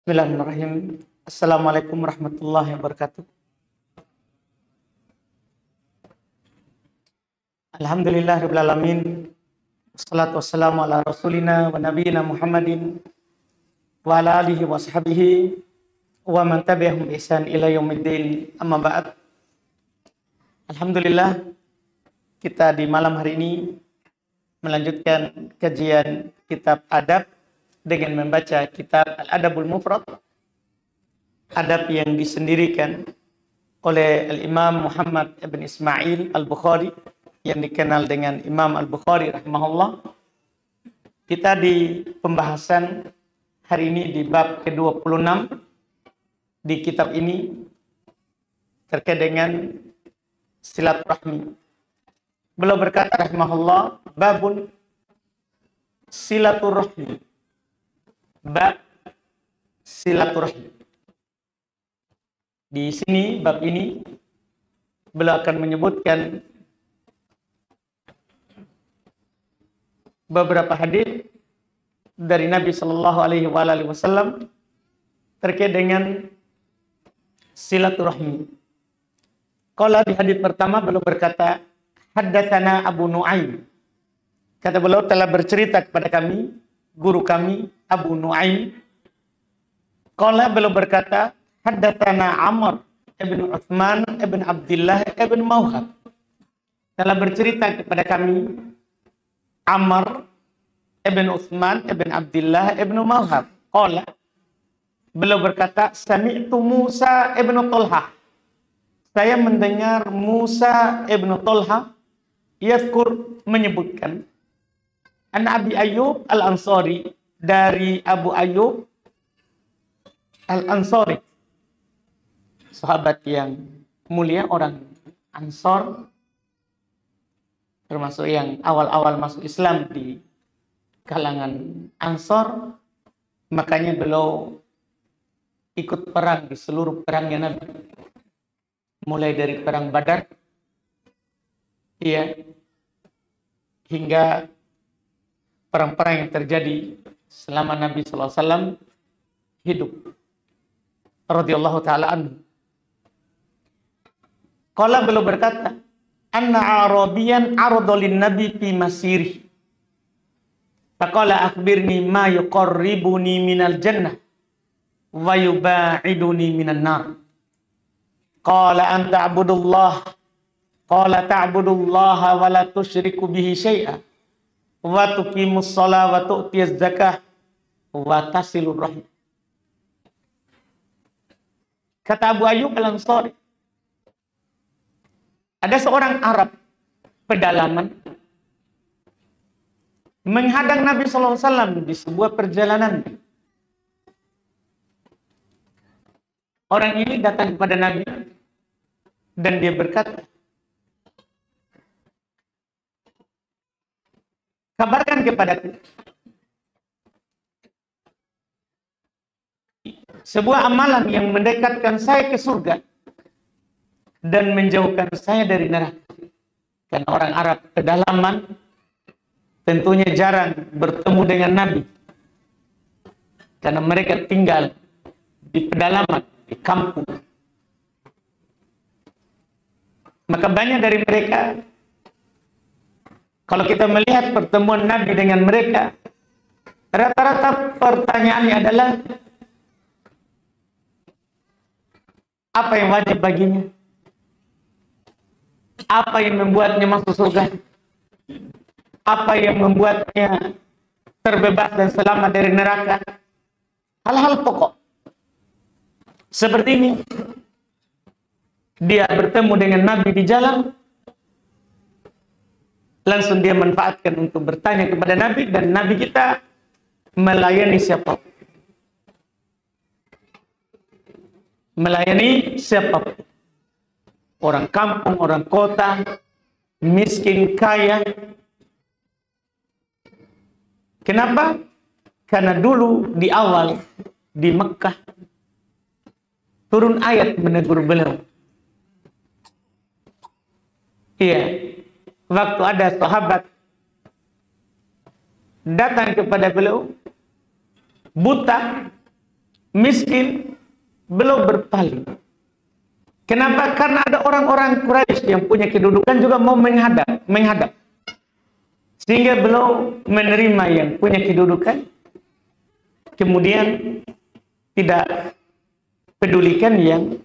Bismillahirrahmanirrahim. Assalamualaikum warahmatullahi wabarakatuh. Alhamdulillahirabbil alamin. Wassalatu wassalamu ala rasulina wa nabiyina Muhammadin wa ala alihi wa sahbihi wa man tabi'ahum bi ihsan ila yaumiddin. Amma ba'd. Alhamdulillah, kita di malam hari ini melanjutkan kajian kitab adab dengan membaca kitab Al-Adabul Mufrad, adab yang disendirikan oleh Al-Imam Muhammad ibn Ismail Al-Bukhari yang dikenal dengan Imam Al-Bukhari rahimahullah. Kita di pembahasan hari ini di bab ke-26 di kitab ini terkait dengan silaturahmi. Beliau berkata rahimahullah, babun silaturahmi. Bab silaturahmi. Di sini bab ini beliau akan menyebutkan beberapa hadis dari Nabi Shallallahu Alaihi Wasallam terkait dengan silaturahmi. Kalau di hadis pertama beliau berkata, haddatsana Abu Nu'aim. Kata beliau telah bercerita kepada kami guru kami Abu Nu'aim. Qala beliau berkata, haddatsana Amr ibn Utsman ibn Abdullah ibn Mawhab. Telah bercerita kepada kami Amr ibn Utsman ibn Abdullah ibn Mawhab. Qala beliau berkata, sami'tu Musa ibn Talha. Saya mendengar Musa ibn Talha yazkur menyebutkan an Abi Ayyub Al-Ansari, dari Abu Ayyub Al-Ansari, sahabat yang mulia, orang Ansor, termasuk yang awal-awal masuk Islam di kalangan Ansor. Makanya beliau ikut perang di seluruh perangnya Nabi, mulai dari perang Badar hingga perang-perang yang terjadi selama Nabi SAW hidup radhiyallahu ta'ala anhu. Qala beliau berkata, anna arabiyan aradolin nabi fi masiri. Faqala akhbirni ma yuqarribuni minal jannah wa yuba'iduni minan nar. Qala an ta'budullah. Qala ta'budullaha wa la tusyriku bihi syai'a. Wa tuqimus shalah wa tu'tiyaz zakah wa tasilur rahim. Kata Abu Ayyub Al-Ansari, ada seorang Arab pedalaman menghadang Nabi SAW di sebuah perjalanan. Orang ini datang kepada Nabi dan dia berkata, kabarkan kepadaku sebuah amalan yang mendekatkan saya ke surga dan menjauhkan saya dari neraka. Karena orang Arab pedalaman tentunya jarang bertemu dengan Nabi, karena mereka tinggal di pedalaman, di kampung. Maka banyak dari mereka, kalau kita melihat pertemuan Nabi dengan mereka, rata-rata pertanyaannya adalah, apa yang wajib baginya? Apa yang membuatnya masuk surga? Apa yang membuatnya terbebas dan selamat dari neraka? Hal-hal pokok seperti ini. Dia bertemu dengan Nabi di jalan, langsung dia manfaatkan untuk bertanya kepada Nabi, dan Nabi kita melayani siapa? Melayani siapa? Orang kampung, orang kota, miskin, kaya. Kenapa? Karena dulu di awal di Mekah turun ayat menegur beliau. Waktu ada sahabat datang kepada beliau buta miskin, belum berpaling. Kenapa? Karena ada orang-orang Quraisy yang punya kedudukan juga mau menghadap. Sehingga belum menerima yang punya kedudukan, kemudian tidak pedulikan yang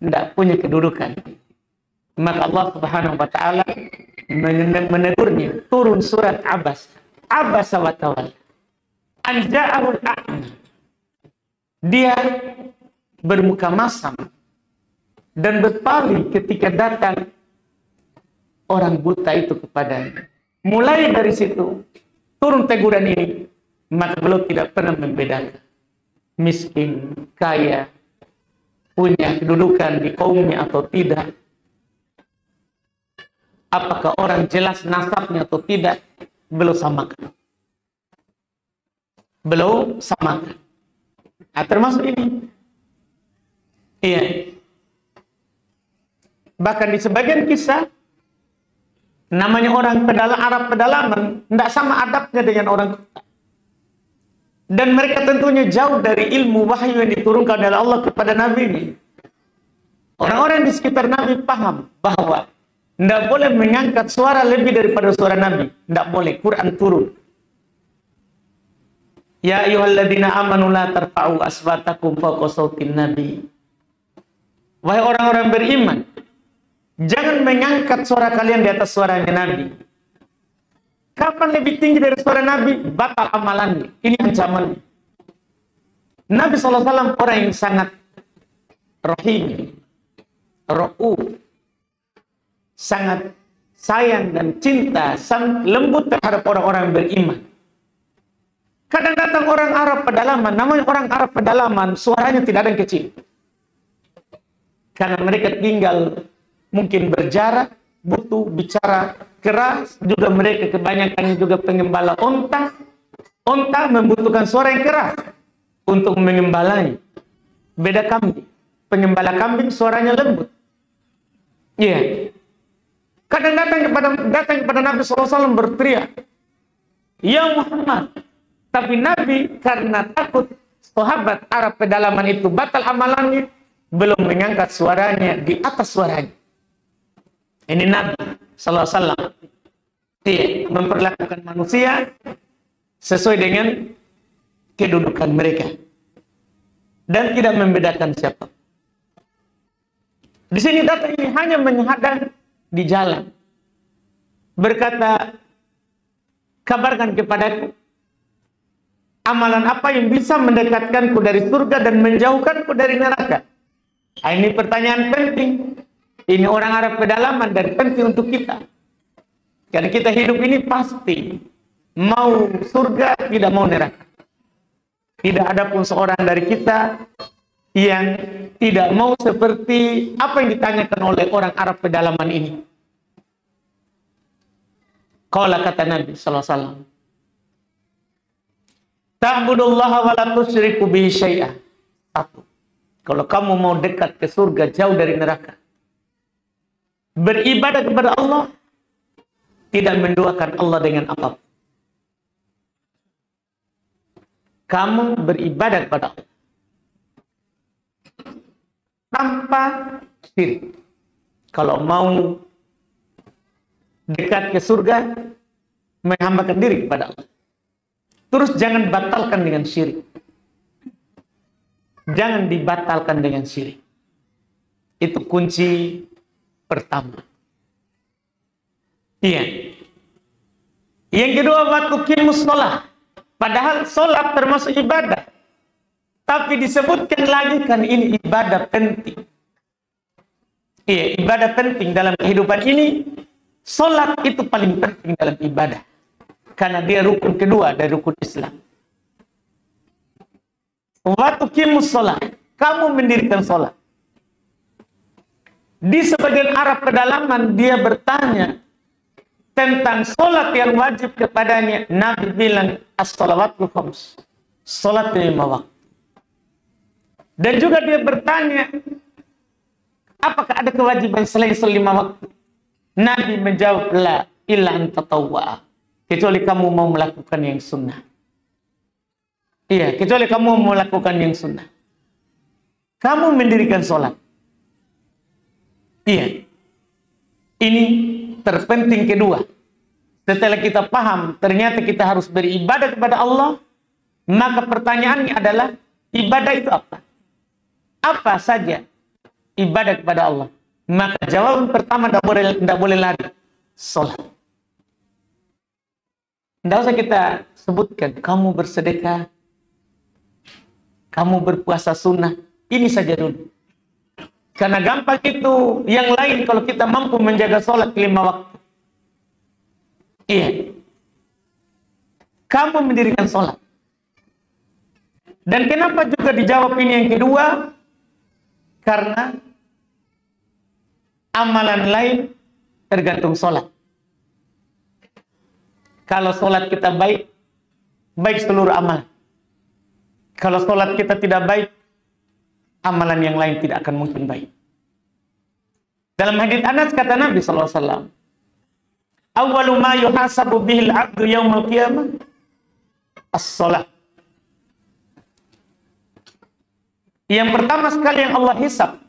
tidak punya kedudukan. Maka Allah Subhanahu wa taala menegurnya, turun surat Abasa wa tawalla. Anja'ahul a'ma. Dia bermuka masam dan berpaling ketika datang orang buta itu kepadanya. Mulai dari situ turun teguran ini, maka beliau tidak pernah membedakan miskin, kaya, punya kedudukan di kaumnya atau tidak, apakah orang jelas nasabnya atau tidak, beliau samakan. Nah, termasuk ini. Iya. Bahkan di sebagian kisah, namanya orang Arab pedalaman, tidak sama adabnya dengan orang kota. Dan mereka tentunya jauh dari ilmu wahyu yang diturunkan oleh Allah kepada Nabi ini. Orang-orang di sekitar Nabi paham bahwa tidak boleh mengangkat suara lebih daripada suara Nabi. Tidak boleh, Quran turun. Ya ayyuhalladzina amanu la tarfa'u aswatakum fawqa sautin Nabi. Wahai orang-orang beriman, jangan mengangkat suara kalian di atas suaranya Nabi. Kapan lebih tinggi dari suara Nabi? Batal amalannya. Ini ancamannya. Nabi SAW orang yang sangat rahim, ra'uf, sangat sayang dan cinta, sangat lembut terhadap orang-orang beriman. Kadang datang orang Arab pedalaman, namanya orang Arab pedalaman, suaranya tidak ada yang kecil. Karena mereka tinggal mungkin berjarak, butuh bicara keras, juga mereka kebanyakan juga pengembala onta. Onta membutuhkan suara yang keras untuk mengembalai. Beda kambing. Pengembala kambing suaranya lembut. Iya. Kadang datang kepada Nabi SAW berteriak, "Ya Muhammad." Tapi Nabi karena takut sahabat Arab pedalaman itu batal amalannya, belum mengangkat suaranya di atas suaranya. Ini Nabi SAW memperlakukan manusia sesuai dengan kedudukan mereka dan tidak membedakan siapa. Di sini data ini hanya menghadang di jalan, berkata, kabarkan kepadaku amalan apa yang bisa mendekatkanku dari surga dan menjauhkanku dari neraka. Ini pertanyaan penting. Ini orang Arab pedalaman dan penting untuk kita. Karena kita hidup ini pasti mau surga, tidak mau neraka. Tidak ada pun seorang dari kita yang tidak mau seperti apa yang ditanyakan oleh orang Arab pedalaman ini. Qala, kata Nabi sallallahu alaihi wasallam, ta'budullaha wa la tusyriku bihi syai'a. Satu, kalau kamu mau dekat ke surga, jauh dari neraka, beribadah kepada Allah, tidak menduakan Allah dengan apapun. Kamu beribadah kepada Allah tanpa syirik. Kalau mau dekat ke surga, menghambakan diri kepada Allah. Terus jangan batalkan dengan syirik. Jangan dibatalkan dengan syirik. Itu kunci pertama. Iya. Yang kedua, waktu qimus sholat. Padahal sholat termasuk ibadah. Tapi disebutkan lagi kan ini ibadah penting. Iya, ibadah penting dalam kehidupan ini. Sholat itu paling penting dalam ibadah. Karena dia rukun kedua dari rukun Islam. Waktu qimus sholat, kamu mendirikan sholat. Di sebagian Arab pedalaman dia bertanya tentang sholat yang wajib kepadanya. Nabi bilang as-shalawatul khams, sholat 5 waktu. Dan juga dia bertanya, apakah ada kewajiban selain 5 waktu? Nabi menjawab, la illa an tatawwa, kecuali kamu mau melakukan yang sunnah. Iya, kecuali kamu mau melakukan yang sunnah. kamu mendirikan sholat. Iya. Ini terpenting kedua. Setelah kita paham, ternyata kita harus beribadah kepada Allah, maka pertanyaannya adalah, ibadah itu apa? Apa saja ibadah kepada Allah? Maka jawaban pertama tidak boleh lari. Sholat. Tidak usah kita sebutkan, kamu bersedekah, kamu berpuasa sunnah. Ini saja dulu. Karena gampang itu, yang lain kalau kita mampu menjaga sholat 5 waktu. Iya. Kamu mendirikan sholat. Dan kenapa juga dijawab ini yang kedua? Karena amalan lain tergantung sholat. Kalau sholat kita baik, baik seluruh amalan. Kalau sholat kita tidak baik, amalan yang lain tidak akan mungkin baik. Dalam hadits Anas kata Nabi SAW, awwalu ma yuhasabu bihil abdu yawmal qiyamah as-sholat. Yang pertama sekali yang Allah hisab,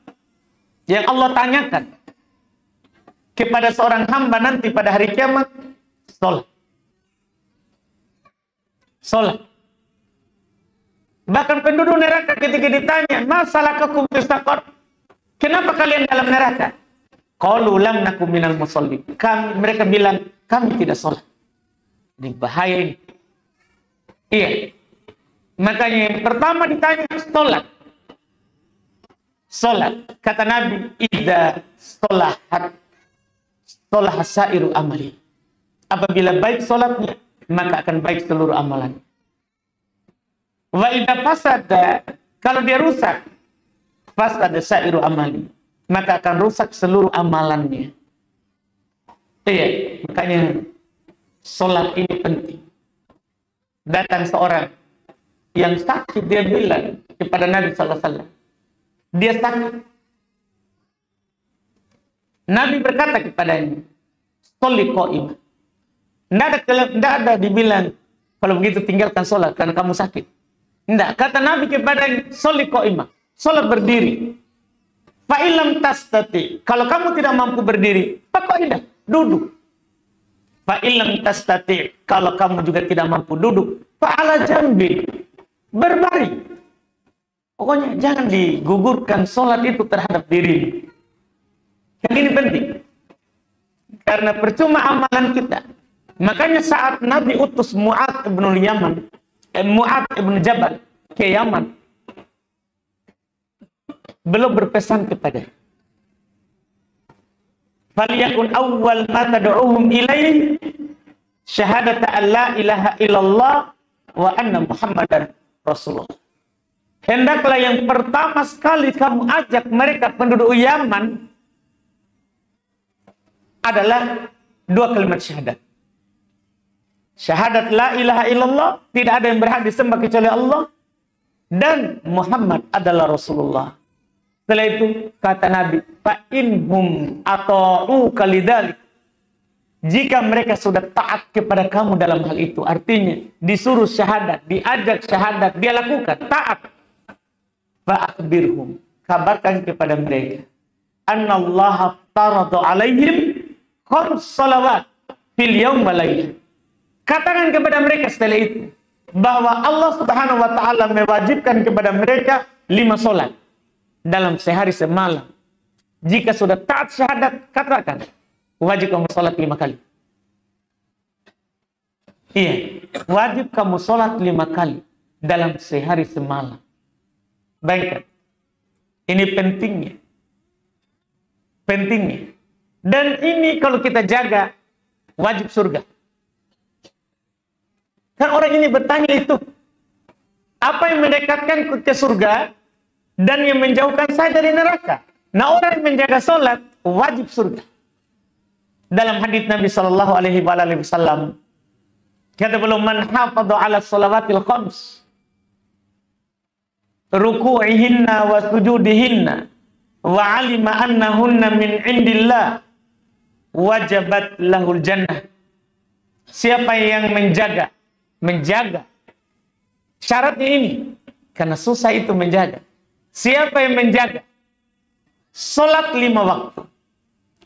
yang Allah tanyakan kepada seorang hamba nanti pada hari kiamat, sholat. Sholat. Bahkan penduduk neraka ketika ditanya, masalah kakum fisaqar, kenapa kalian dalam neraka? Qalu lam nakum minal musallin. Mereka bilang, kami tidak sholat. Ini bahaya ini. Iya. Makanya yang pertama ditanya, sholat. Sholat. Kata Nabi, idza sholahat sairu amali. Apabila baik sholatnya, maka akan baik seluruh amalan. Wa idza fasada, kalau dia rusak, fasada sairu amali, maka akan rusak seluruh amalannya. Iya, makanya sholat ini penting. Datang seorang yang sakit, dia bilang kepada Nabi sallallahu alaihi wasallam, dia sakit. Nabi berkata kepadanya, sholli qa'imah. Tidak ada dibilang, kalau begitu tinggalkan sholat karena kamu sakit. Tidak. Kata Nabi kepadanya, sholli qa'imah. Sholat berdiri. Fa'ilam tastati. Kalau kamu tidak mampu berdiri, faqa'idah. Duduk. Fa'ilam tastati. Kalau kamu juga tidak mampu duduk, fa'ala jambi. Berbaring. Pokoknya jangan digugurkan sholat itu terhadap diri. Yang ini penting. Karena percuma amalan kita. Makanya saat Nabi utus Mu'adz ibn Jabal ke Yaman, belum berpesan kepada, "Faliyakun awwal ma tad'uhum ilaihi syahadata an la ilaha illallah wa anna Muhammadar Rasulullah." Hendaklah yang pertama sekali kamu ajak mereka penduduk Yaman adalah 2 kalimat syahadat. Syahadat la ilaha illallah, tidak ada yang berhak disembah kecuali Allah, dan Muhammad adalah Rasulullah. Setelah itu kata Nabi, fa inhum ata'u kalidalik. Jika mereka sudah taat kepada kamu dalam hal itu, artinya disuruh syahadat, diajak syahadat, dia lakukan taat. Fa akhbirhum, kabarkan kepada mereka, annallaha farada alaihim khams salawat fil yaum wal lail. Katakan kepada mereka setelah itu bahwa Allah Subhanahu wa taala mewajibkan kepada mereka 5 salat dalam sehari semalam. Jika sudah taat syahadat, katakan wajib kamu salat 5 kali. Iya, wajib kamu salat 5 kali dalam sehari semalam. Baikkan. Ini pentingnya. Pentingnya. Dan ini kalau kita jaga wajib surga. Kan orang ini bertanya itu, apa yang mendekatkan ke surga dan yang menjauhkan saya dari neraka? Nah, orang yang menjaga sholat wajib surga. Dalam hadits Nabi Shallallahu Alaihi Wasallam, kata beliau, man hafadha ala shalawatil khams, ruku'ihinna wa sujudihinna, wa alima annahunna min indillah, wajabat lahul jannah. Siapa yang menjaga syaratnya ini, karena susah itu menjaga. Siapa yang menjaga sholat 5 waktu,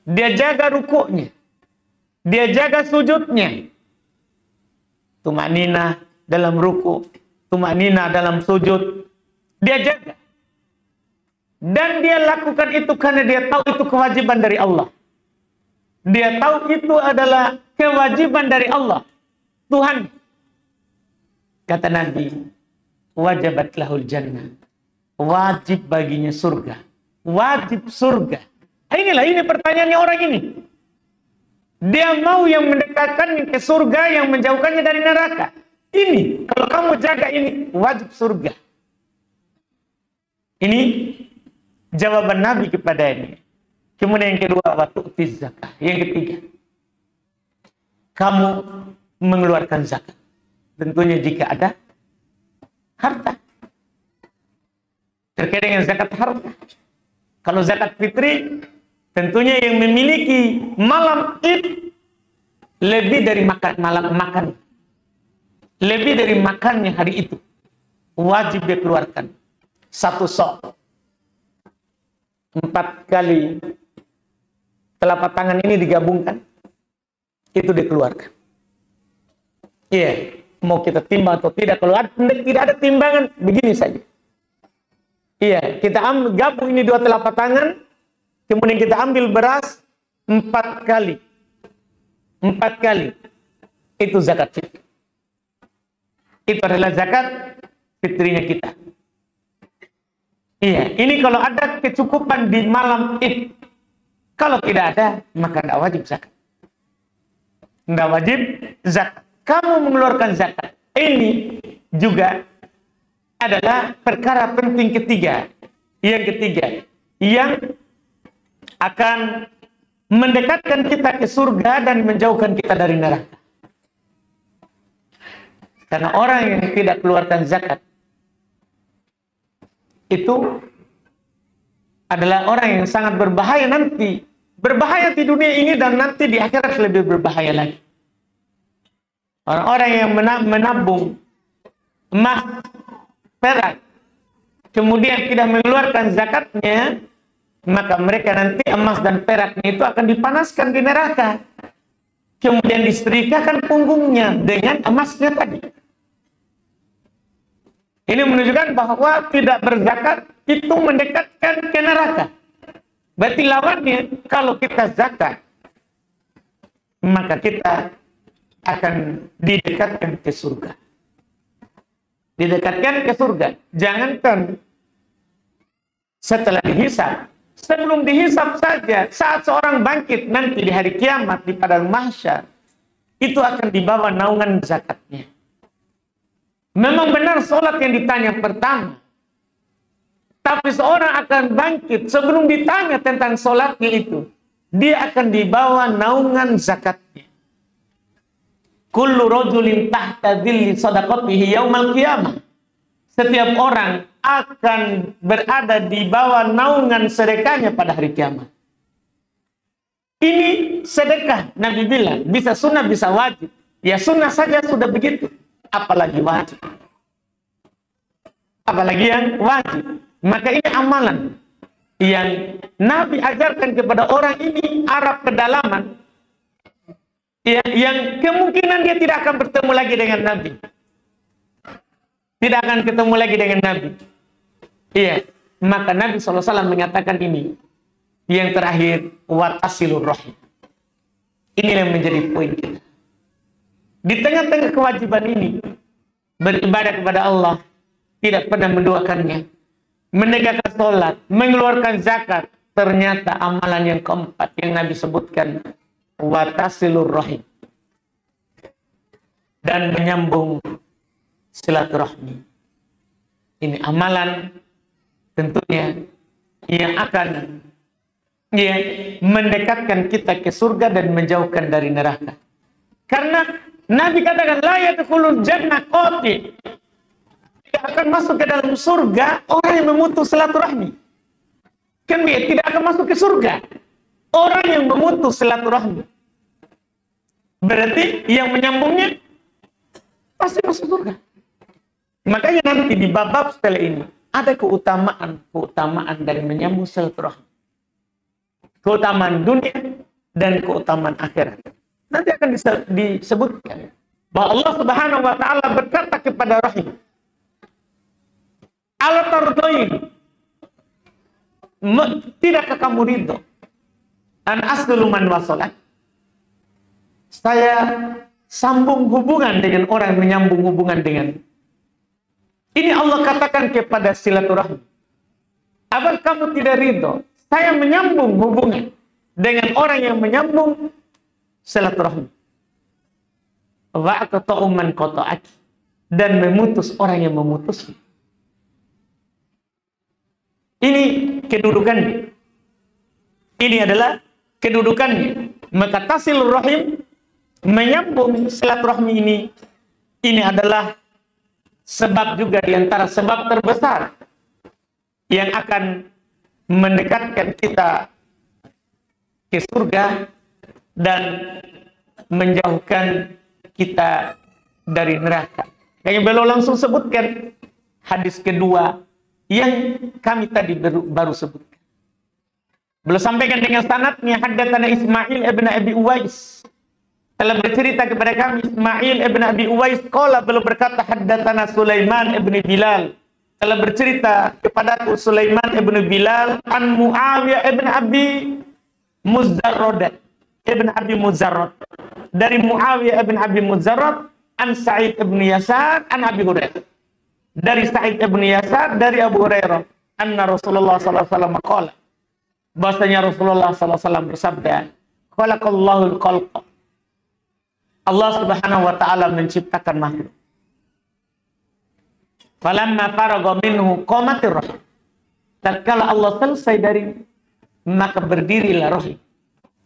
dia jaga rukuknya, dia jaga sujudnya, tumanina dalam ruku, tumanina dalam sujud, dia jaga. Dan dia lakukan itu karena dia tahu itu kewajiban dari Allah. Dia tahu itu adalah kewajiban dari Allah, Tuhan. Kata Nabi, wajabat lahul jannah. Wajib baginya surga. Wajib surga. Ini pertanyaannya orang ini. Dia mau yang mendekatkan ke surga, yang menjauhkannya dari neraka. Ini, kalau kamu jaga ini, wajib surga. Ini jawaban Nabi kepada ini. Kemudian yang kedua, waktu zakat. Yang ketiga, kamu mengeluarkan zakat. Tentunya jika ada harta. Terkait dengan zakat harta. Kalau zakat fitri, tentunya yang memiliki malam Id lebih dari makan. Lebih dari makannya hari itu. Wajib dia keluarkan. 1 sok. 4 kali telapak tangan ini digabungkan. Itu dikeluarkan. Iya. Mau kita timbang atau tidak. Kalau tidak ada timbangan, begini saja. Iya, kita gabung ini 2 telapak tangan, kemudian kita ambil beras 4 kali. 4 kali. Itu zakat fitri. Itu adalah zakat fitrinya kita. Iya, ini kalau ada kecukupan di malam Id. Kalau tidak ada, maka tidak wajib zakat. Tidak wajib zakat. Kamu mengeluarkan zakat. Ini juga adalah perkara penting ketiga. Yang ketiga, yang akan mendekatkan kita ke surga dan menjauhkan kita dari neraka. Karena orang yang tidak keluarkan zakat itu adalah orang yang sangat berbahaya nanti. Berbahaya di dunia ini dan nanti di akhirat lebih berbahaya lagi. Orang-orang yang menabung emas, perak, kemudian tidak mengeluarkan zakatnya, maka mereka nanti emas dan peraknya itu akan dipanaskan di neraka. Kemudian disetrikakan punggungnya dengan emasnya tadi. Ini menunjukkan bahwa tidak berzakat itu mendekatkan ke neraka. Berarti lawannya, kalau kita zakat, maka kita akan didekatkan ke surga. Didekatkan ke surga. Jangankan setelah dihisab, sebelum dihisab saja, saat seorang bangkit nanti di hari kiamat di padang mahsyar, itu akan dibawa naungan zakatnya. Memang benar sholat yang ditanya pertama, tapi seorang akan bangkit sebelum ditanya tentang sholatnya itu, dia akan dibawa naungan zakatnya. Kullu rajulin tahta dhilli shadaqatihi yaumal qiyamah. Setiap orang akan berada di bawah naungan sedekahnya pada hari kiamat. Ini sedekah, Nabi bilang, bisa sunnah, bisa wajib. Ya sunnah saja sudah begitu. Apalagi wajib. Apalagi yang wajib. Maka ini amalan yang Nabi ajarkan kepada orang ini Arab pedalaman, yang kemungkinan dia tidak akan bertemu lagi dengan Nabi. Tidak akan ketemu lagi dengan Nabi. Iya. Maka Nabi SAW mengatakan ini. Yang terakhir, watasilur rahim. Ini yang menjadi poin kita. Di tengah-tengah kewajiban ini, beribadah kepada Allah, tidak pernah menduakannya, menegakkan sholat, mengeluarkan zakat, ternyata amalan yang keempat yang Nabi sebutkan, watasilur rahim, dan menyambung silaturahmi. Ini amalan tentunya yang akan mendekatkan kita ke surga dan menjauhkan dari neraka. Karena Nabi katakan la yadkhulul jannah qati, tidak akan masuk ke dalam surga orang yang memutus silaturahmi. Kan tidak akan masuk ke surga orang yang memutus silaturahmi. Berarti yang menyambungnya pasti masuk surga. Makanya nanti di bab-bab setelah ini ada keutamaan dari menyambung silaturahmi. Keutamaan dunia dan keutamaan akhirat. Nanti akan disebutkan bahwa Allah Subhanahu wa taala berkata kepada rahim, "Ala tardain, tidakkah kamu ridho an asdulu man wasalat?" Saya sambung hubungan dengan orang yang menyambung hubungan dengan. Ini Allah katakan kepada silaturahmi. Apa kamu tidak ridho? Saya menyambung hubungan dengan orang yang menyambung silaturahmi. Wa aqta'u man qata'aki, dan memutus orang yang memutus. Ini kedudukannya. Ini adalah kedudukannya. Maka tasilur rahim, menyambung silaturahmi ini adalah sebab juga di antara sebab terbesar yang akan mendekatkan kita ke surga dan menjauhkan kita dari neraka. Kayak beliau langsung sebutkan hadis kedua yang kami tadi baru sebutkan. Beliau sampaikan dengan sanadnya, haddatsana Ismail ibn Abi Uwais, telah bercerita kepada kami Ismail ibn Abi Uwais, qala, beliau berkata, haddatsana Sulaiman ibn Bilal, telah bercerita kepadaku Sulaiman ibn Bilal an Muawiyah ibn Abi Muzzarrad dari Muawiyah ibn Abi Muzzarrad an Sa'id ibn Yasar an Abi Hurairah, dari Sa'id ibn Yasar dari Abu Hurairah, anna Rasulullah sallallahu alaihi wasallam qala, bahwasanya Rasulullah sallallahu alaihi wasallam bersabda, khalaqallahu al-khalqa, Allah Subhanahu wa taala menciptakan makhluk. Falamma faragha minhu qamatir rahim, tatkala Allah selesai dari, maka berdirilah rahim.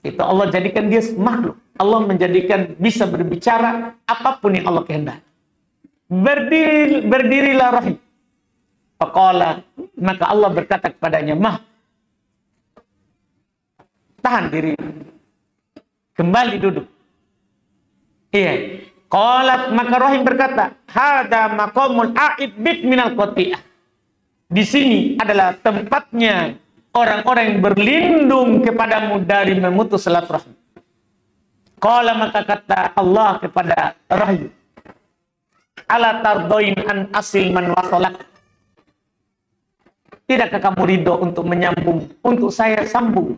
Itu Allah jadikan dia makhluk. Allah menjadikan bisa berbicara apapun yang Allah kehendaki. Berdirilah rahim. Faqala, maka Allah berkata kepadanya, mah, tahan diri, kembali duduk. Iya. Qalat, maka rahim berkata, hada maqamul a'id bik minal qati'ah. Di sini adalah tempatnya orang-orang yang berlindung kepadamu dari memutus silaturahmi. Qala, maka kata Allah kepada rahim, ala tardoin an asil man wasolak. Tidakkah kamu ridho untuk menyambung, untuk saya sambung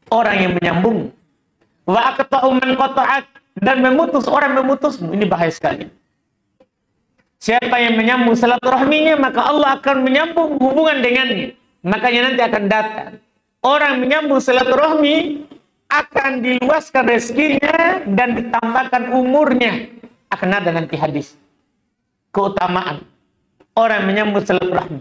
orang yang menyambung? Wa aqta'u man qata'ak, dan memutus orang memutusmu. Ini bahaya sekali. Siapa yang menyambung silaturahminya, maka Allah akan menyambung hubungan dengannya. Makanya nanti akan datang orang menyambung silaturahmi, akan diluaskan rezekinya dan ditambahkan umurnya. Akan ada nanti hadis keutamaan orang menyambung silaturahmi.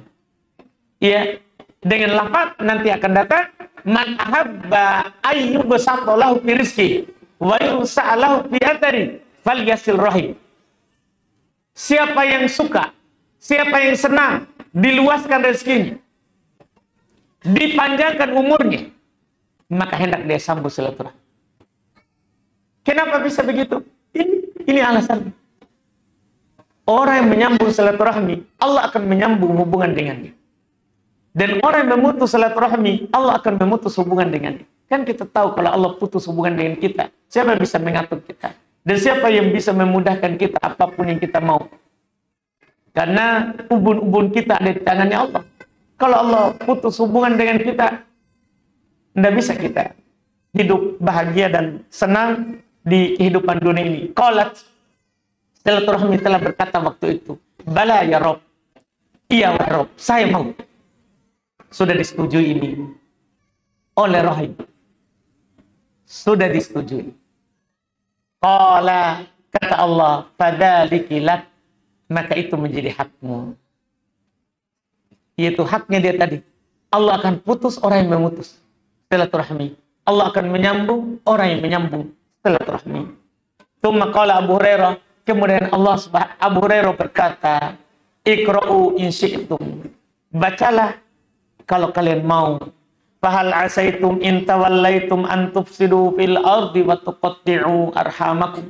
Ya, dengan lafaz nanti akan datang, man ahabba ayyubsata lahu fi rizqi wa yusa'alahu fi athari falyasil rahim. Siapa yang suka, siapa yang senang diluaskan rezekinya, dipanjangkan umurnya, maka hendak dia sambung silaturahmi. Kenapa bisa begitu? Ini alasan. Orang yang menyambung silaturahmi, Allah akan menyambung hubungan dengannya. Dan orang yang memutus silaturahmi, Allah akan memutus hubungan dengannya. Kan kita tahu kalau Allah putus hubungan dengan kita, siapa yang bisa mengatur kita? Dan siapa yang bisa memudahkan kita apapun yang kita mau? Karena ubun-ubun kita ada di tangannya Allah. Kalau Allah putus hubungan dengan kita, tidak bisa kita hidup bahagia dan senang di kehidupan dunia ini. Qalat, silaturahmi telah berkata waktu itu, bala ya Rob, iya wahai Rob, saya mau. Sudah disetujui ini oleh rahim. Sudah disetujui. Qala, kata Allah, fadzaliki lak, maka itu menjadi hakmu. Yaitu haknya dia tadi. Allah akan putus orang yang memutus silaturahmi. Allah akan menyambung orang yang menyambung silaturahmi. Tsumma qala Abu Hurairah, kemudian Abu Hurairah berkata, iqra'u in syi'tum, bacalah kalau kalian mau. Fahal asaitum in tawallaitum an tufsidu fil ardi wa tuqatti'u arhamakum.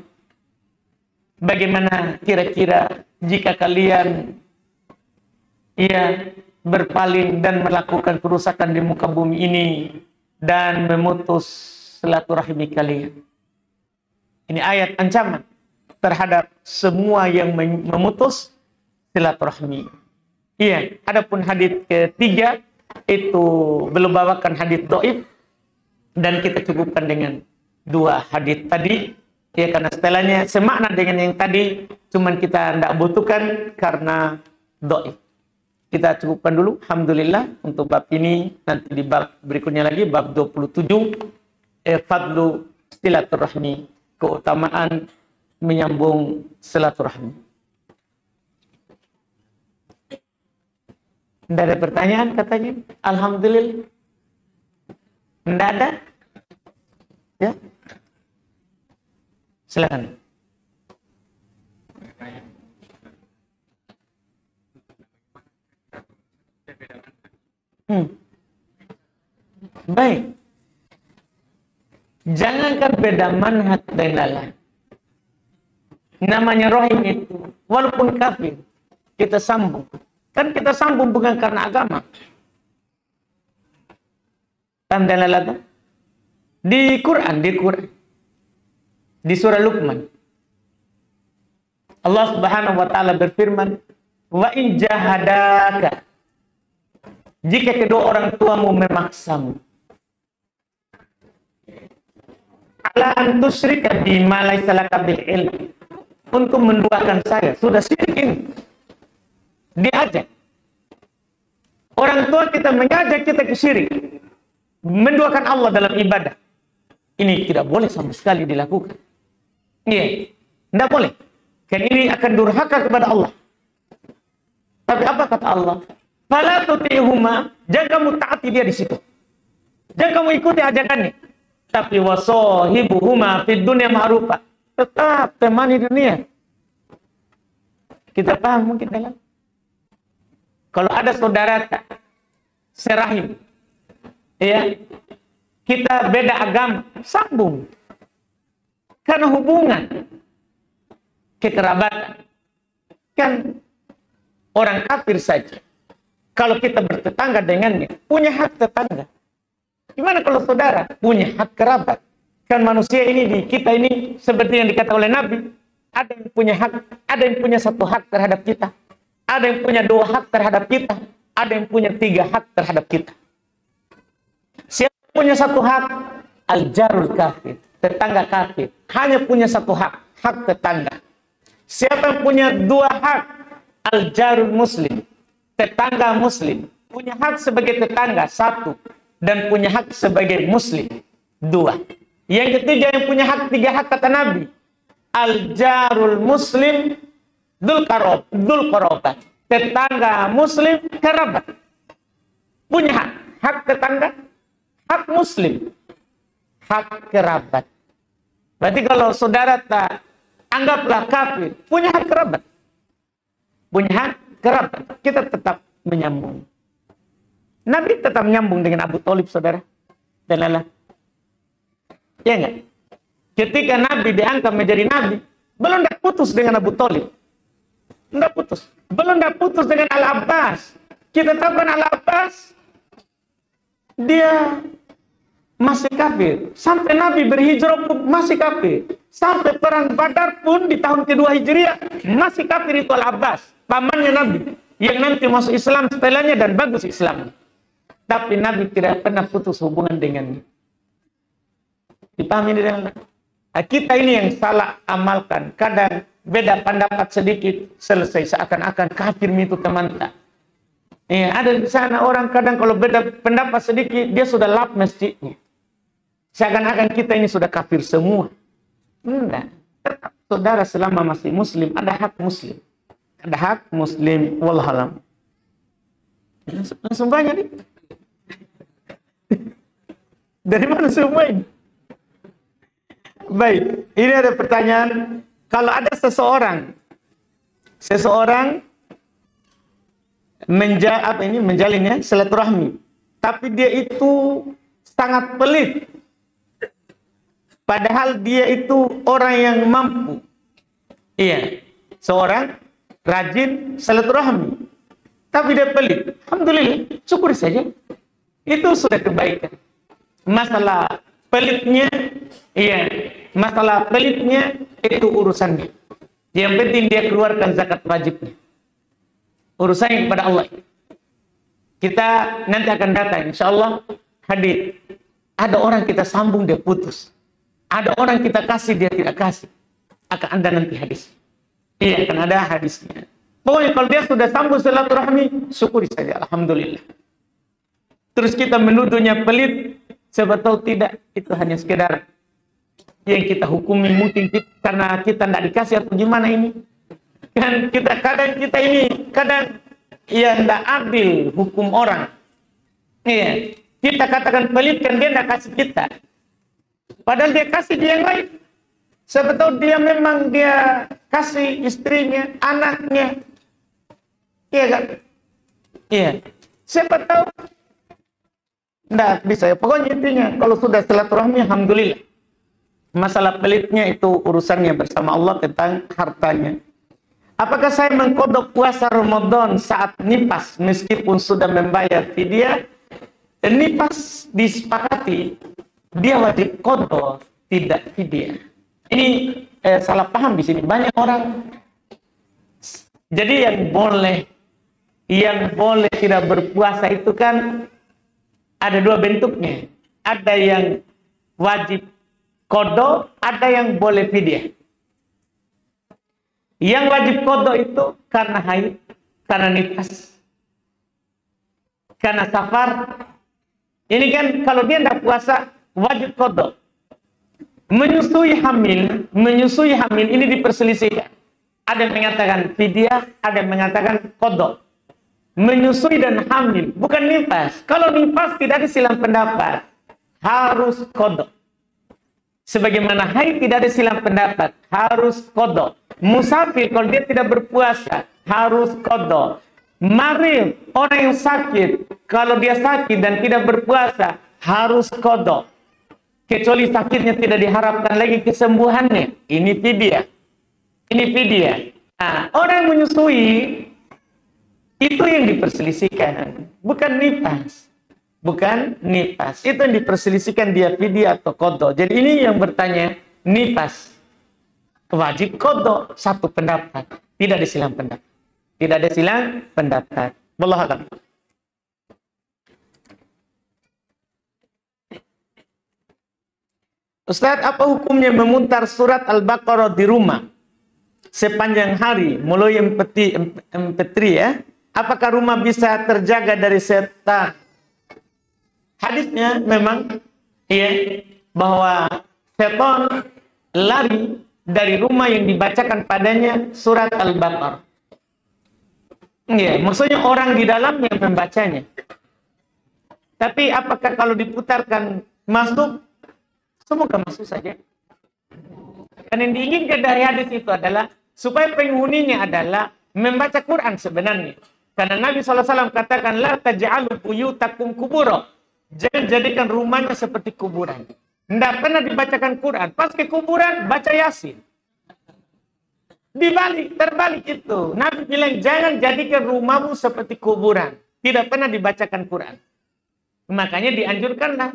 Bagaimana kira-kira jika kalian berpaling dan melakukan kerusakan di muka bumi ini dan memutus silaturahmi kalian. Ini ayat ancaman terhadap semua yang memutus silaturahmi. Iya, adapun hadits ketiga itu belum bawakan hadits dhaif dan kita cukupkan dengan dua hadits tadi. Ya, karena setelahnya semakna dengan yang tadi, cuman kita tidak butuhkan karena dhaif. Kita cukupkan dulu, alhamdulillah untuk bab ini. Nanti di bab berikutnya lagi, bab 27, fadlu silaturahmi, keutamaan menyambung silaturahmi. Tidak ada pertanyaan katanya? Alhamdulillah. Tidak ada? Ya. Silakan. Baik. Jangankan beda manhaj dan lain-lain. Namanya rohim itu, walaupun kafir, kita sambung. Kan kita sambung bukan karena agama. Tanda lalata. Di Quran, di surah Luqman, Allah Subhanahu wa taala berfirman, "Wa in jahadaka," jika kedua orang tuamu memaksamu, "ala an tusyrika bima laysa laka bil ilm," untuk menduakan saya, sudah syirik ini. Diajak. Orang tua kita mengajak kita ke syirik, menduakan Allah dalam ibadah. Ini tidak boleh sama sekali dilakukan. Iya, tidak boleh. Karena ini akan durhaka kepada Allah. Tapi apa kata Allah? Fala tuti'huma, jangan kamu taati dia di situ. Jangan kamu ikuti ajakannya. Tapi wasahibuhuma fid dunya ma'rufa. Tetap temani dunia. Kita paham mungkin dalam. Kalau ada saudara serahim, ya, kita beda agama, sambung. Karena hubungan kekerabatan. Kan orang kafir saja, kalau kita bertetangga dengannya, punya hak tetangga. Gimana kalau saudara punya hak kerabat? Kan manusia ini, di kita ini, seperti yang dikatakan oleh Nabi, ada yang punya hak, ada yang punya satu hak terhadap kita. Ada yang punya dua hak terhadap kita. Ada yang punya tiga hak terhadap kita. Siapa punya satu hak? Al-jarul kafir, tetangga kafir. Hanya punya satu hak, hak tetangga. Siapa yang punya dua hak? Al-jarul muslim, tetangga muslim. Punya hak sebagai tetangga, satu. Dan punya hak sebagai muslim, dua. Yang ketiga yang punya hak, tiga hak kata Nabi. Al-jarul muslim, Dul korobat, tetangga muslim kerabat, punya hak, hak tetangga, hak muslim, hak kerabat. Berarti kalau saudara tak anggaplah kafir, punya hak kerabat, punya hak kerabat, kita tetap menyambung. Nabi tetap menyambung dengan Abu Thalib, saudara, dan lain-lain. Ya enggak? Ketika Nabi diangkat menjadi Nabi, belum dah putus dengan Abu Thalib. Tidak putus. Belum tidak putus dengan Al-Abbas. Kita tahu kan Al-Abbas, dia masih kafir. Sampai Nabi berhijrah pun masih kafir. Sampai perang Badar pun di tahun kedua Hijriah, masih kafir itu Al-Abbas. Pamannya Nabi. Yang nanti masuk Islam setelahnya dan bagus Islam. Tapi Nabi tidak pernah putus hubungan dengannya. Dipahami dengan kita ini yang salah amalkan. Kadang beda pendapat sedikit, selesai seakan-akan kafir itu teman tak. Ya, ada di sana orang kadang kalau beda pendapat sedikit, dia sudah lap masjidnya. Seakan-akan kita ini sudah kafir semua. Enggak. Tetap saudara selama masih muslim, ada hak muslim. Ada hak muslim, wallahualam. Langsung banyak nih. Dari mana semua ini? Baik, ini ada pertanyaan. Kalau ada seseorang menjalinnya silaturahmi, tapi dia itu sangat pelit, padahal dia itu orang yang mampu. Iya, seorang rajin silaturahmi, tapi dia pelit. Alhamdulillah, syukur saja. Itu sudah kebaikan. Masalah pelitnya, iya, masalah pelitnya itu urusannya. Yang penting dia keluarkan zakat wajibnya. Urusannya kepada Allah. Kita nanti akan datang, insya Allah hadir. Ada orang kita sambung, dia putus. Ada orang kita kasih, dia tidak kasih. Akan ada nanti hadis. Iya, akan ada hadisnya. Pokoknya kalau dia sudah sambung silaturahmi, syukuri saja, alhamdulillah. Terus kita menuduhnya pelit, siapa tahu tidak, itu hanya sekedar yang kita hukumi mungkin karena kita tidak dikasih atau gimana ini. Kan kadang kita ini ya tidak adil hukum orang. Iya, kita katakan pelit kan dia tidak kasih kita. Padahal dia kasih dia yang lain. Siapa tahu dia memang dia kasih istrinya, anaknya. Iya kan? Iya. Siapa tahu. Nggak bisa ya. Pokoknya intinya kalau sudah silaturahmi, alhamdulillah. Masalah pelitnya itu urusannya bersama Allah tentang hartanya. Apakah saya mengkodok puasa Ramadan saat nifas meskipun sudah membayar fidyah? Nifas disepakati dia wajib kodok, tidak fidyah. Ini salah paham di sini. Banyak orang. Jadi yang boleh tidak berpuasa itu kan ada dua bentuknya. Ada yang wajib kodok, ada yang boleh fidyah. Yang wajib kodok itu karena haid, karena nifas, karena safar. Ini kan kalau dia tidak puasa wajib kodok. Menyusui hamil ini diperselisihkan. Ada yang mengatakan fidyah, ada yang mengatakan kodok. Menyusui dan hamil, bukan nifas. Kalau nifas tidak ada silang pendapat, harus kodok. Sebagaimana haid tidak ada silang pendapat, harus kodok. Musafir kalau dia tidak berpuasa, harus kodok. Marid, orang yang sakit, kalau dia sakit dan tidak berpuasa, harus kodok. Kecuali sakitnya tidak diharapkan lagi kesembuhannya. Ini fidyah. Ini fidyah. Nah, orang menyusui itu yang diperselisihkan, bukan nifas. Bukan nifas. Itu yang diperselisihkan dia fidyah atau kodok. Jadi ini yang bertanya nifas. Wajib kodok, satu pendapat. Tidak ada silang pendapat. Tidak ada silang pendapat. Wallahu a'lam. Ustaz, apa hukumnya memutar surat Al-Baqarah di rumah sepanjang hari mulai MP3 ya? Apakah rumah bisa terjaga dari setan? Hadisnya memang ya bahwa setan lari dari rumah yang dibacakan padanya surat Al-Baqarah. Ya, maksudnya orang di dalamnya membacanya. Tapi apakah kalau diputarkan masuk? Semoga masuk saja. Dan yang diinginkan dari hadis itu adalah supaya penghuninya adalah membaca Quran sebenarnya. Karena Nabi SAW katakan, la taj'alu buyutakum kubura. Jangan jadikan rumahnya seperti kuburan. Tidak pernah dibacakan Quran. Pas ke kuburan, baca Yasin. Terbalik itu. Nabi bilang, jangan jadikan rumahmu seperti kuburan. Tidak pernah dibacakan Quran. Makanya dianjurkanlah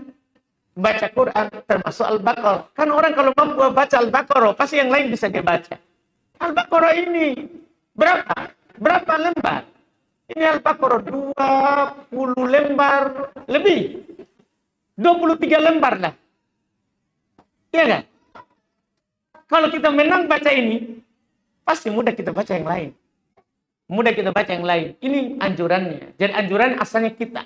baca Quran, termasuk Al-Baqarah. Kan orang kalau mampu baca Al-Baqarah, pasti yang lain bisa dia baca. Al-Baqarah ini berapa lembar? Ini Al-Baqarah 20 lembar lebih. 23 lembar lah. Iya kan? Kalau kita menang baca ini, pasti mudah kita baca yang lain. Mudah kita baca yang lain. Ini anjurannya. Jadi anjuran asalnya kita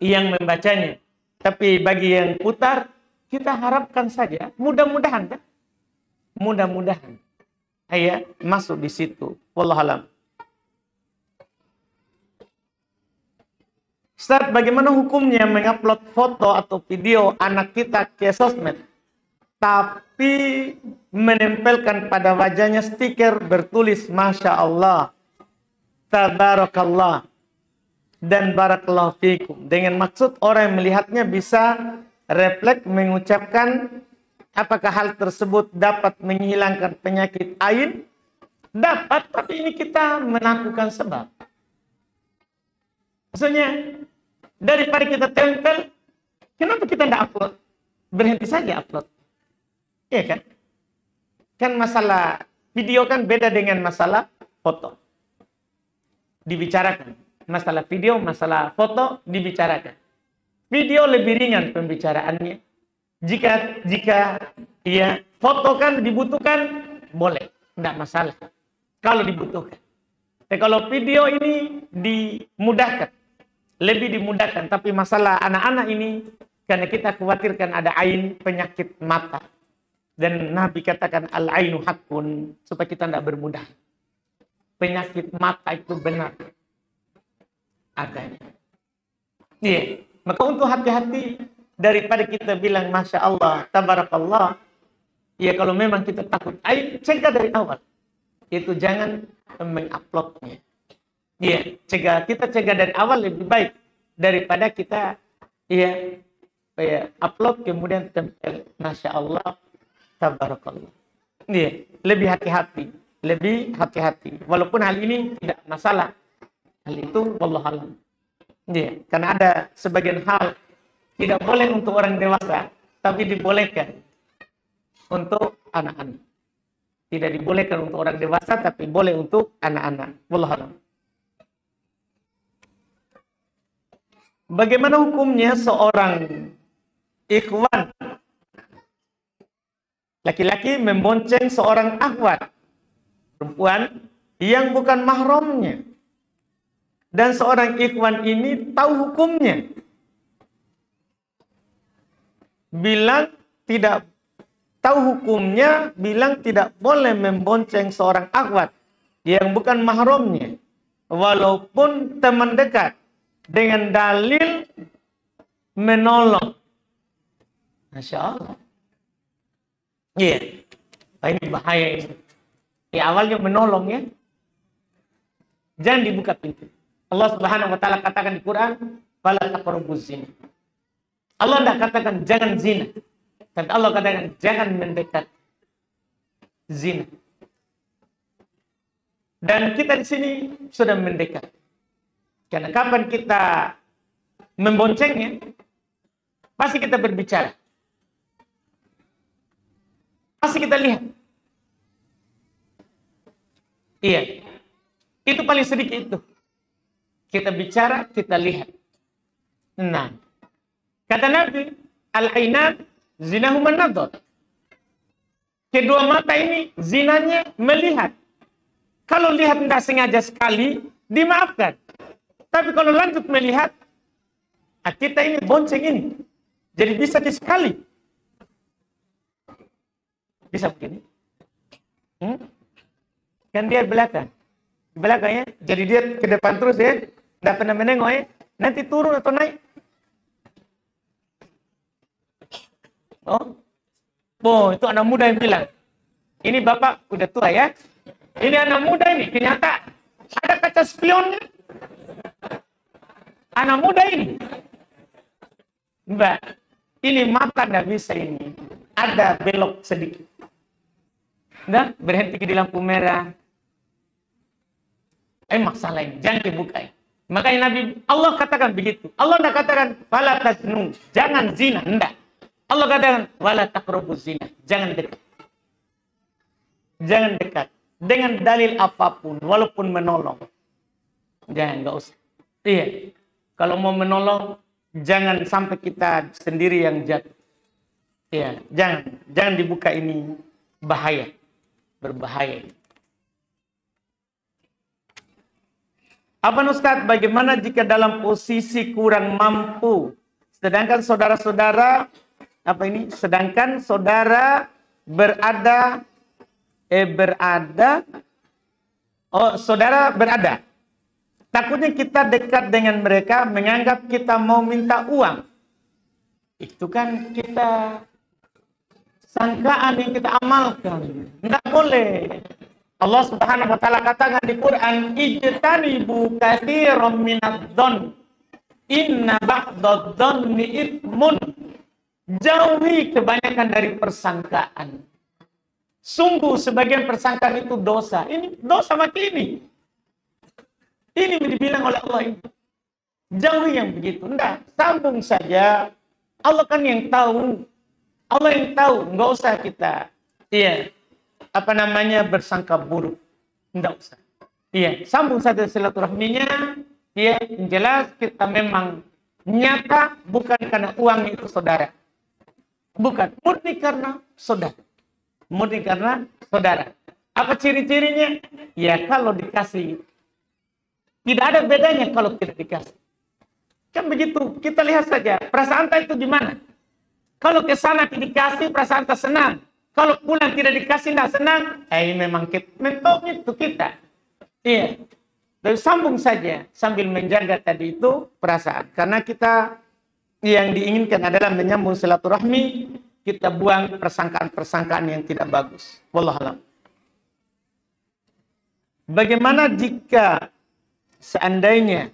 yang membacanya. Tapi bagi yang putar, kita harapkan saja, mudah-mudahan kan? Mudah-mudahan. Ya, masuk di situ. Wallahualam. Ustaz, bagaimana hukumnya mengupload foto atau video anak kita ke sosmed, tapi menempelkan pada wajahnya stiker bertulis Masya Allah, Tabarakallah, dan Barakallahu fikum. Dengan maksud orang yang melihatnya bisa refleks mengucapkan apakah hal tersebut dapat menghilangkan penyakit ain? Dapat, tapi ini kita menaklukkan sebab. Maksudnya, daripada kita tempel, kenapa kita tidak upload? Berhenti saja upload. Iya kan? Kan masalah video kan beda dengan masalah foto. Dibicarakan. Masalah video, masalah foto dibicarakan. Video lebih ringan pembicaraannya. Jika ya foto kan dibutuhkan, boleh, tidak masalah. Kalau dibutuhkan. Tapi kalau video ini dimudahkan, lebih dimudahkan. Tapi masalah anak-anak ini, karena kita khawatirkan ada ain, penyakit mata. Dan Nabi katakan al-ainu hakun, supaya kita tidak bermudah. Penyakit mata itu benar adanya. Iya. Maka untuk hati-hati daripada kita bilang Masya Allah, Tabarakallah. Ya kalau memang kita takut aib, cegah dari awal. Itu jangan menguploadnya. Ya, kita cegah dari awal lebih baik daripada kita upload kemudian tempel Masya Allah, Tabarakallah. Ya, lebih hati-hati. Walaupun hal ini tidak masalah. Hal itu wallahualam. Ya, karena ada sebagian hal tidak boleh untuk orang dewasa, tapi dibolehkan untuk anak-anak. Tidak dibolehkan untuk orang dewasa, tapi boleh untuk anak-anak. Wallahualam. Bagaimana hukumnya seorang ikhwan laki-laki membonceng seorang akhwat perempuan yang bukan mahramnya? Dan seorang ikhwan ini tahu hukumnya. Bilang tidak tahu hukumnya, bilang tidak boleh membonceng seorang akhwat yang bukan mahramnya. Walaupun teman dekat. Dengan dalil menolong. Masya Allah. Iya. Ini bahaya ini. Awalnya menolong ya. Jangan dibuka pintu. Allah Subhanahu wa taala katakan di Quran, "Fala taqrabuz zina." Allah tidak katakan jangan zina. Tapi Allah katakan jangan mendekat zina. Dan kita di sini sudah mendekat. Karena kapan kita memboncengnya, pasti kita berbicara. Pasti kita lihat. Iya. Itu paling sedikit itu. Kita bicara, kita lihat. Nah, kata Nabi, al-ainan zinahuman nadhar. Kedua mata ini zinanya melihat. Kalau lihat tidak sengaja sekali, dimaafkan. Tapi kalau lanjut melihat, kita ini bonceng ini. Jadi bisa sekali. Bisa begini. Kan dia belakang. Di belakangnya, jadi dia ke depan terus ya. Tidak pernah menengok ya. Nanti turun atau naik. Oh, itu anak muda yang bilang. Ini bapak udah tua ya. Ini anak muda ini. Ternyata ada kaca spionnya. Anak muda ini. Mbak, ini mata nggak bisa ini. Ada belok sedikit. Nah, berhenti di lampu merah. Masalah ini. Jangan dibuka ya. Makanya Allah katakan begitu. Allah tidak katakan wala tasnu, jangan zina, enggak. Allah katakan wala taqrabuz zina, jangan dekat. Jangan dekat dengan dalil apapun walaupun menolong. Jangan, enggak usah. Iya. Kalau mau menolong jangan sampai kita sendiri yang jatuh. Iya, jangan dibuka ini, bahaya. Berbahaya. Apa Ustaz, bagaimana jika dalam posisi kurang mampu, sedangkan saudara berada. Takutnya kita dekat dengan mereka, menganggap kita mau minta uang. Itu kan kita sangkaan yang kita amalkan. Tidak boleh. Allah Subhanahu wa taala katakan di Quran, "Ijtanibu katsiran minadh-dhon. Inna ba'dadh-dhonni itsmun." Jauhi kebanyakan dari persangkaan. Sungguh sebagian persangkaan itu dosa. Ini dosa mati ini. Ini dibilang oleh Allah ini. Jauhi yang begitu. Enggak, sambung saja. Allah kan yang tahu. Allah yang tahu. Enggak usah kita, iya, apa namanya, bersangka buruk. Enggak usah. Iya, sambung saja silaturahminya. Iya, yang jelas kita memang nyata bukan karena uang itu saudara. Bukan, murni karena saudara. Murni karena saudara. Apa ciri-cirinya? Ya kalau dikasih. Tidak ada bedanya kalau tidak dikasih. Kan begitu, kita lihat saja. Perasaan anda itu gimana? Kalau ke sana dikasih, perasaan anda senang. Kalau pulang tidak dikasih, tidak senang. Memang mentok itu kita. Iya. Dan sambung saja sambil menjaga tadi itu perasaan. Karena kita yang diinginkan adalah menyambung silaturahmi. Kita buang persangkaan-persangkaan yang tidak bagus. Wallahualam. Bagaimana jika seandainya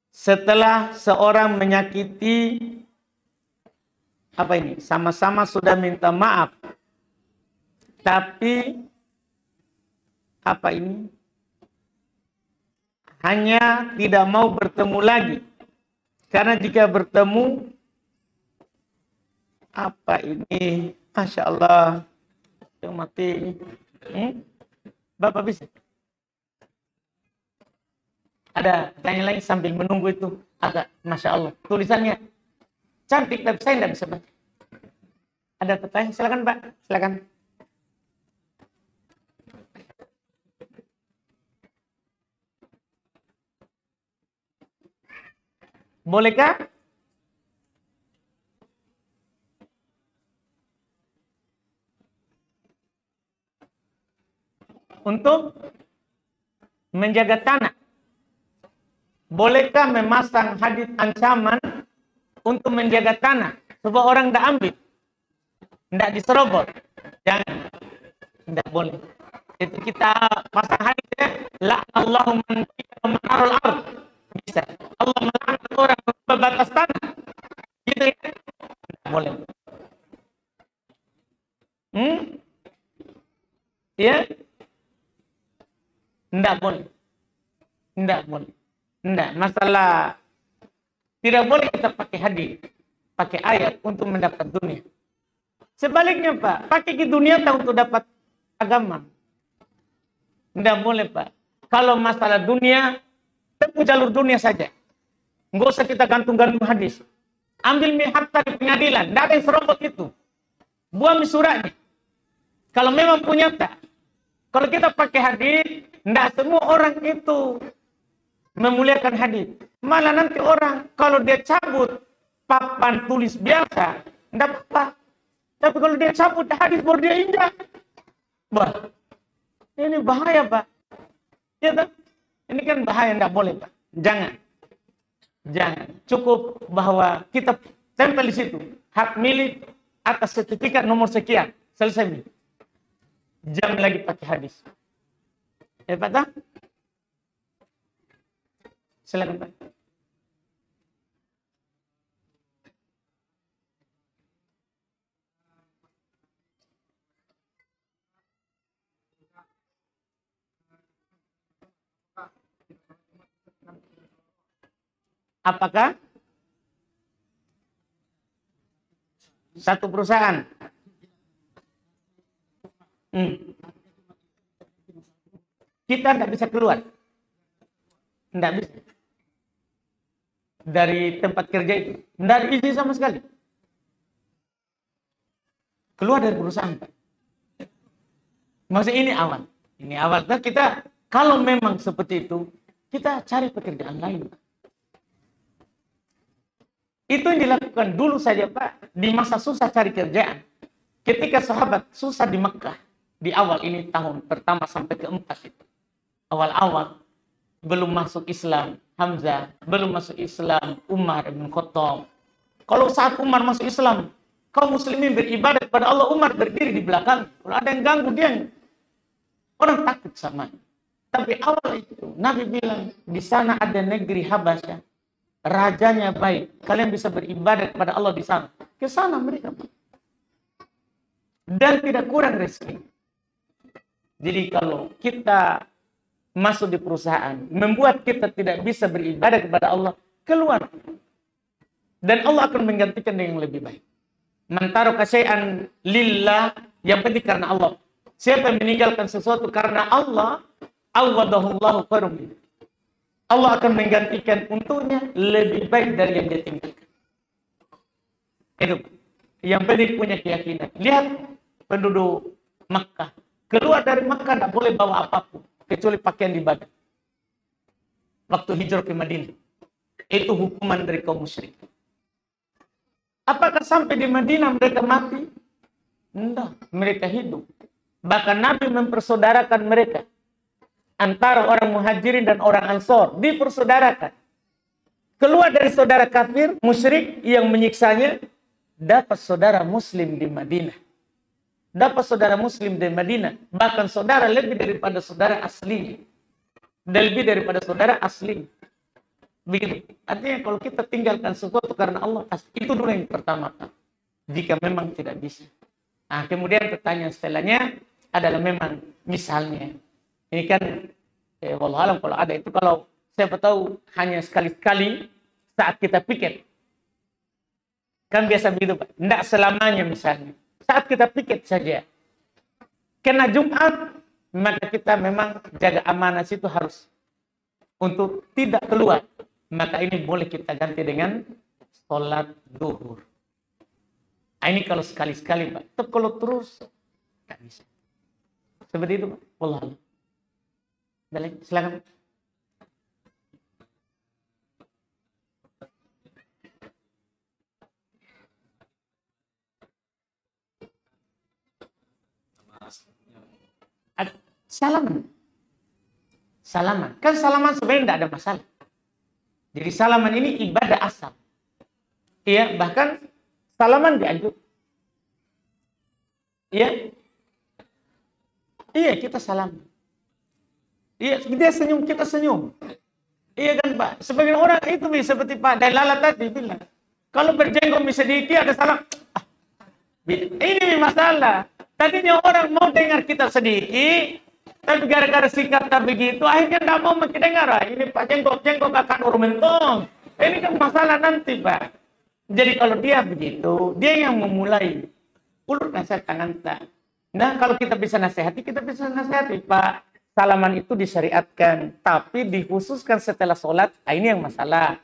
setelah seorang menyakiti, apa ini, sama-sama sudah minta maaf, tapi apa ini, hanya tidak mau bertemu lagi, karena jika bertemu, apa ini, Masya Allah, yang mati, Bapak bisa? Ada tanya lain sambil menunggu itu, agak Masya Allah, tulisannya cantik, tapi saya tidak bisa baca. Ada pertanyaan? Silakan Pak, silakan. Bolehkah? Untuk menjaga tanah. Bolehkah memasang hadis ancaman untuk menjaga tanah? Supaya orang tidak ambil. Tidak diserobot. Jangan. Tidak boleh. Itu kita pasang hadis ya. La'allahu man manarul ard. Bisa. Allah melaknat orang berbatas tanah. Gitu ya. Tidak boleh. Ya. Tidak boleh. Tidak boleh. Tidak. Masalah tidak boleh kita pakai hadis, pakai ayat untuk mendapat dunia. Sebaliknya Pak, pakai ke dunia untuk dapat agama. Tidak boleh Pak. Kalau masalah dunia, tempuh jalur dunia saja. Nggak usah kita gantung-gantung hadis. Ambil hatta di pengadilan. Tidak ada yang serobot itu. Buang suratnya. Kalau memang punya tak. Kalau kita pakai hadis, tidak semua orang itu memuliakan hadis. Malah nanti orang kalau dia cabut papan tulis biasa, tidak apa-apa. Tapi kalau dia cabut hadis baru dia injak. Wah, ini bahaya Pak. Ya, tak? Ini kan bahaya, tidak boleh Pak. Jangan. Jangan. Cukup bahwa kita tempel di situ. Hak milik atas sertifikat nomor sekian. Selesai. Jangan lagi pakai hadis. Ya Pak, tak? Silakan Pak. Apakah satu perusahaan? Kita tidak bisa keluar. Tidak bisa. Dari tempat kerja itu. Tidak ada izin sama sekali. Keluar dari perusahaan, Pak. Maksudnya ini awal. Ini awal. Nah, kita, kalau memang seperti itu, kita cari pekerjaan lain, Pak. Itu yang dilakukan dulu saja, Pak. Di masa susah cari kerjaan. Ketika sahabat susah di Mekah. Di awal ini tahun pertama sampai keempat itu. Awal-awal. Belum masuk Islam. Hamzah. Belum masuk Islam. Umar bin Khattab. Kalau saat Umar masuk Islam. Kaum muslimin beribadah kepada Allah. Umar berdiri di belakang. Kalau ada yang ganggu dia. Orang takut sama. Tapi awal itu. Nabi bilang. Di sana ada negeri Habasyah. Rajanya baik. Kalian bisa beribadah kepada Allah di sana. Ke sana mereka. Dan tidak kurang rezeki. Jadi kalau kita masuk di perusahaan, membuat kita tidak bisa beribadah kepada Allah, keluar. Dan Allah akan menggantikan dengan yang lebih baik. Mantaro kasyai'an lillah, yang penting karena Allah. Siapa yang meninggalkan sesuatu karena Allah, awadahullahu khairum. Allah akan menggantikan untuknya lebih baik dari yang dia tinggalkan. Itu. Yang penting punya keyakinan. Lihat penduduk Makkah. Keluar dari Makkah tidak boleh bawa apapun, kecuali pakaian ibadah. Waktu hijrah ke Madinah. Itu hukuman dari kaum musyrik. Apakah sampai di Madinah mereka mati? Tidak. Mereka hidup. Bahkan Nabi mempersaudarakan mereka. Antara orang muhajirin dan orang ansor. Dipersaudarakan. Keluar dari saudara kafir, musyrik yang menyiksanya. Dapat saudara muslim di Madinah. Dapat saudara muslim di Madinah. Bahkan saudara lebih daripada saudara asli. Dan lebih daripada saudara asli. Begitu. Artinya kalau kita tinggalkan sesuatu karena Allah, itu dulu yang pertama. Jika memang tidak bisa. Nah, kemudian pertanyaan setelahnya adalah memang misalnya. Ini kan, wallahualam kalau ada itu, kalau siapa tahu hanya sekali-sekali saat kita piket. Kan biasa begitu, Pak. Tidak selamanya misalnya. Saat kita piket saja. Kena Jumat, maka kita memang jaga amanah itu harus untuk tidak keluar. Maka ini boleh kita ganti dengan sholat zuhur. Nah, ini kalau sekali-sekali, Pak. Tapi kalau terus, tidak bisa. Seperti itu, Pak. Wallahualam. Silakan. Salaman. Salaman. Kan salaman sebenarnya tidak ada masalah. Jadi salaman ini ibadah asal. Iya, bahkan salaman dianjur. Iya. Iya, kita salam. Iya, dia senyum, kita senyum. Iya kan, Pak? Sebagian orang itu seperti Pak Dalala tadi bilang. Kalau berjenggot sedikit ada salam. Ini masalah. Tadinya orang mau dengar kita sedikit, tapi gara-gara sikap tak begitu, akhirnya nggak mau mendengar. Ini Pak jenggot akan urmentong. Ini kan masalah nanti, Pak. Jadi kalau dia begitu, dia yang memulai. Ulur nasihat tangan tak. Nah, kalau kita bisa nasihati, kita bisa nasihati, Pak. Salaman itu disyariatkan, tapi dikhususkan setelah sholat. Ini yang masalah.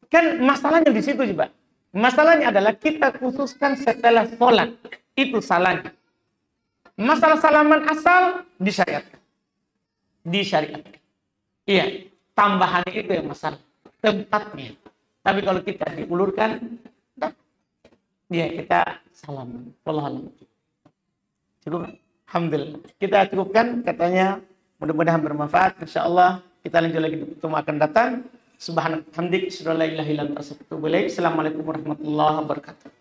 Kan masalahnya di situ, Pak. Masalahnya adalah kita khususkan setelah sholat. Itu salahnya. Masalah salaman asal disyariatkan. Disyariatkan. Iya, tambahannya itu yang masalah. Tempatnya. Tapi kalau kita diulurkan, ya kita salaman. Wallahualam. Cukup. Alhamdulillah. Kita cukupkan katanya. Mudah-mudahan bermanfaat. InsyaAllah kita lanjut lagi di pertemuan akan datang. Subhanallah. Hamdik. Assalamualaikum warahmatullahi wabarakatuh.